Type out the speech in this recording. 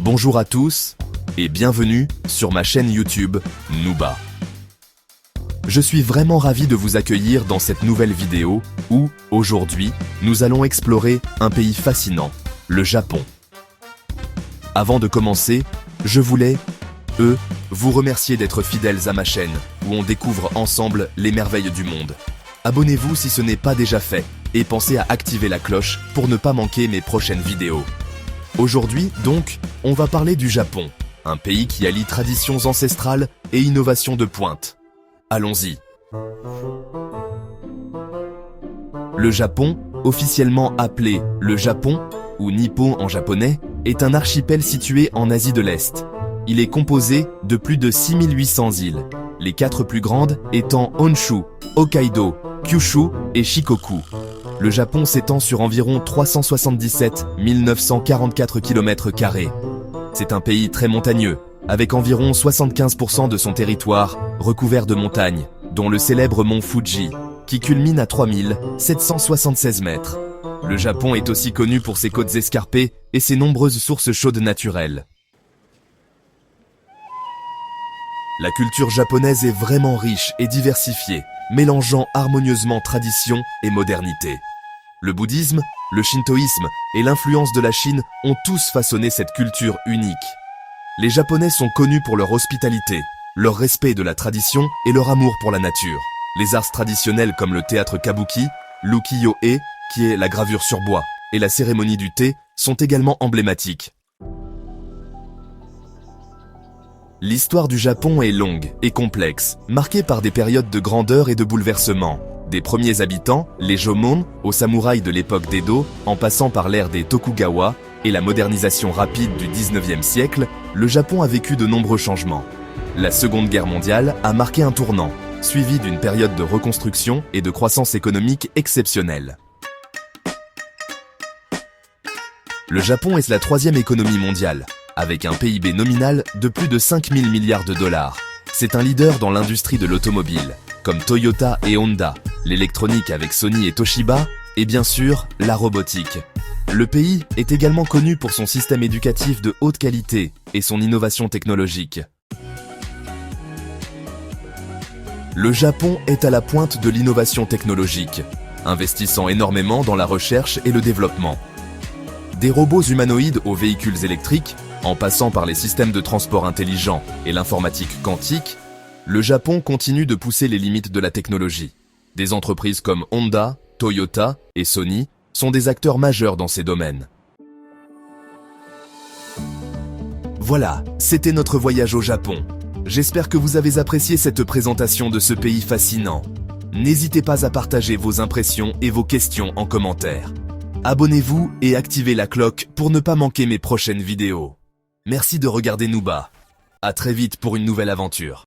Bonjour à tous et bienvenue sur ma chaîne YouTube Nooba. Je suis vraiment ravi de vous accueillir dans cette nouvelle vidéo où, aujourd'hui, nous allons explorer un pays fascinant, le Japon. Avant de commencer, je voulais, vous remercier d'être fidèles à ma chaîne où on découvre ensemble les merveilles du monde. Abonnez-vous si ce n'est pas déjà fait et pensez à activer la cloche pour ne pas manquer mes prochaines vidéos. Aujourd'hui, donc, on va parler du Japon, un pays qui allie traditions ancestrales et innovations de pointe. Allons-y. Le Japon, officiellement appelé le Japon, ou Nippon en japonais, est un archipel situé en Asie de l'Est. Il est composé de plus de 6800 îles, les 4 plus grandes étant Honshu, Hokkaido, Kyushu et Shikoku. Le Japon s'étend sur environ 377 944 km². C'est un pays très montagneux, avec environ 75% de son territoire recouvert de montagnes, dont le célèbre mont Fuji, qui culmine à 3776 mètres. Le Japon est aussi connu pour ses côtes escarpées et ses nombreuses sources chaudes naturelles. La culture japonaise est vraiment riche et diversifiée, mélangeant harmonieusement tradition et modernité. Le bouddhisme, le shintoïsme et l'influence de la Chine ont tous façonné cette culture unique. Les Japonais sont connus pour leur hospitalité, leur respect de la tradition et leur amour pour la nature. Les arts traditionnels comme le théâtre kabuki, l'ukiyo-e, qui est la gravure sur bois, et la cérémonie du thé sont également emblématiques. L'histoire du Japon est longue et complexe, marquée par des périodes de grandeur et de bouleversement. Des premiers habitants, les Jomon, aux samouraïs de l'époque d'Edo, en passant par l'ère des Tokugawa et la modernisation rapide du 19e siècle, le Japon a vécu de nombreux changements. La Seconde Guerre mondiale a marqué un tournant, suivi d'une période de reconstruction et de croissance économique exceptionnelle. Le Japon est la 3e économie mondiale, avec un PIB nominal de plus de 5 000 milliards de dollars. C'est un leader dans l'industrie de l'automobile, comme Toyota et Honda, l'électronique avec Sony et Toshiba, et bien sûr, la robotique. Le pays est également connu pour son système éducatif de haute qualité et son innovation technologique. Le Japon est à la pointe de l'innovation technologique, investissant énormément dans la recherche et le développement. Des robots humanoïdes aux véhicules électriques, en passant par les systèmes de transport intelligents et l'informatique quantique, le Japon continue de pousser les limites de la technologie. Des entreprises comme Honda, Toyota et Sony sont des acteurs majeurs dans ces domaines. Voilà, c'était notre voyage au Japon. J'espère que vous avez apprécié cette présentation de ce pays fascinant. N'hésitez pas à partager vos impressions et vos questions en commentaire. Abonnez-vous et activez la cloche pour ne pas manquer mes prochaines vidéos. Merci de regarder Nooba. À très vite pour une nouvelle aventure.